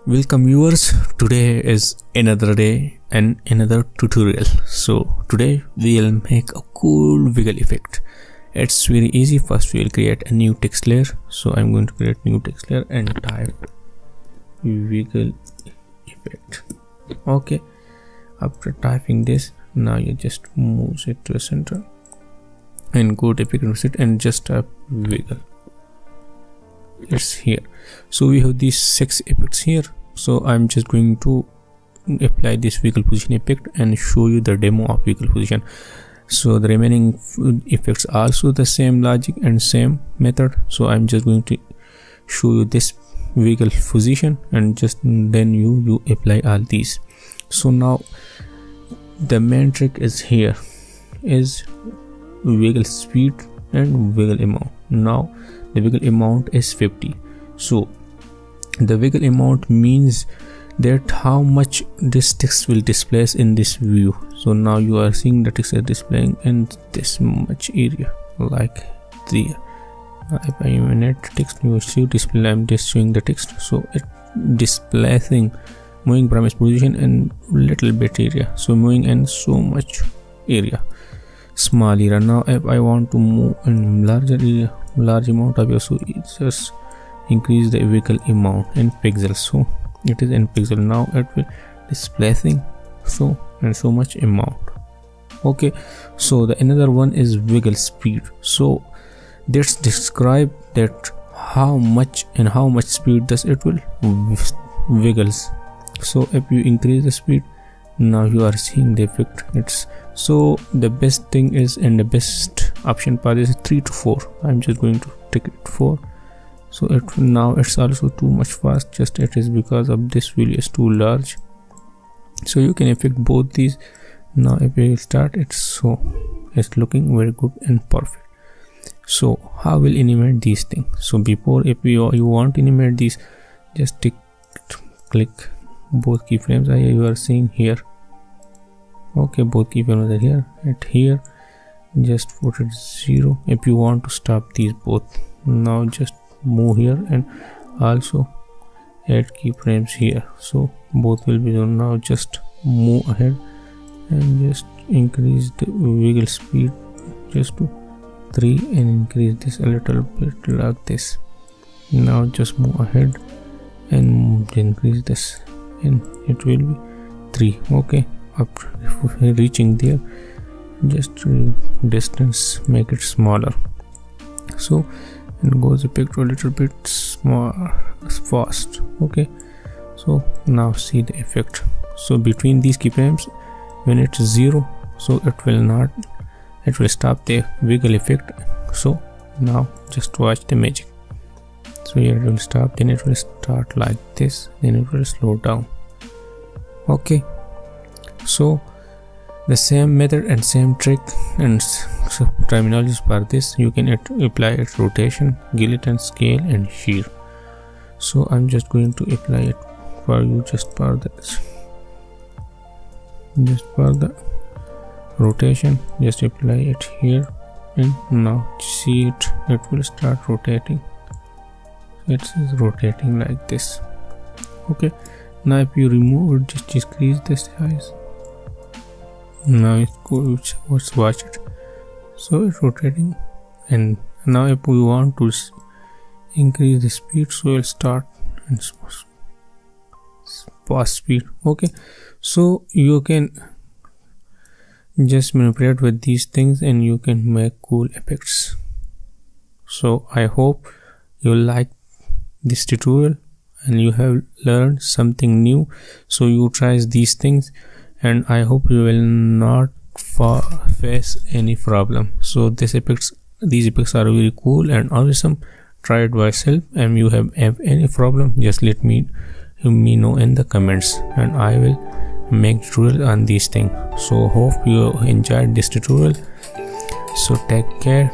Welcome viewers, today is another day and another tutorial. So today we'll make a cool wiggle effect. It's very easy. First we'll create a new text layer. So I'm going to create new text layer and type wiggle effect. Okay, after typing this, now you just move it to the center and go to effect and just type wiggle. It's here. So we have these 6 effects here. So I'm just going to apply this wiggle position effect and show you the demo of wiggle position. So the remaining effects also the same logic and same method. So I'm just going to show you this wiggle position and just then you apply all these. So now the main trick is here is wiggle speed and wiggle amount. Now the wiggle amount is 50. So the wiggle amount means that how much this text will displace in this view. So now you are seeing the text is displaying in this much area, like there. If I animate text, you see display. I'm just showing the text, so it displacing, moving from its position in little bit area. So moving in so much area, small area. Now if I want to move in larger area, large amount of area, so it's just increase the wiggle amount in pixels. So it is in pixel. Now it will displacing so and so much amount. Okay, so the another one is wiggle speed. So let's describe that how much speed does it will wiggles. So if you increase the speed, now you are seeing the effect. It's so the best thing is, and the best option part is 3 to 4. I'm just going to take it 4. So now it's also too much fast, just it is because of this wheel is too large. So you can affect both these. Now if we start it, so it's looking very good and perfect. So how will animate these things? So before, if you want to animate these, just click both keyframes you are seeing here. Okay, both keyframes are here and here, just put it 0 if you want to stop these both. Now just move here and also add keyframes here, so both will be on. Now just move ahead and just increase the wiggle speed just to 3 and increase this a little bit like this. Now just move ahead and increase this and it will be 3. Okay, after reaching there, just distance make it smaller, so and goes the picture a little bit small fast. Okay, so now see the effect. So between these keyframes, when it's 0, so it will stop the wiggle effect. So now just watch the magic. So here it will stop, then it will start like this, then it will slow down. Okay, so the same method and same trick and terminologies for this, you can apply its rotation, gilt and scale and shear. So I'm just going to apply it for you just for the rotation. Just apply it here and now see it will start rotating. It is rotating like this. Okay, now if you remove it, just decrease the size. Now it's cool. Let's watch it. So it's rotating, and now if we want to increase the speed, so we'll start and fast speed. Okay, so you can just manipulate with these things and you can make cool effects. So I hope you like this tutorial and you have learned something new. So you try these things and I hope you will not face any problem. So these effects are very cool and awesome. Try it by yourself, and you have any problem, just let me know in the comments and I will make tutorial on these things. So hope you enjoyed this tutorial. So take care,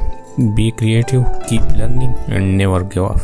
be creative, keep learning and never give up.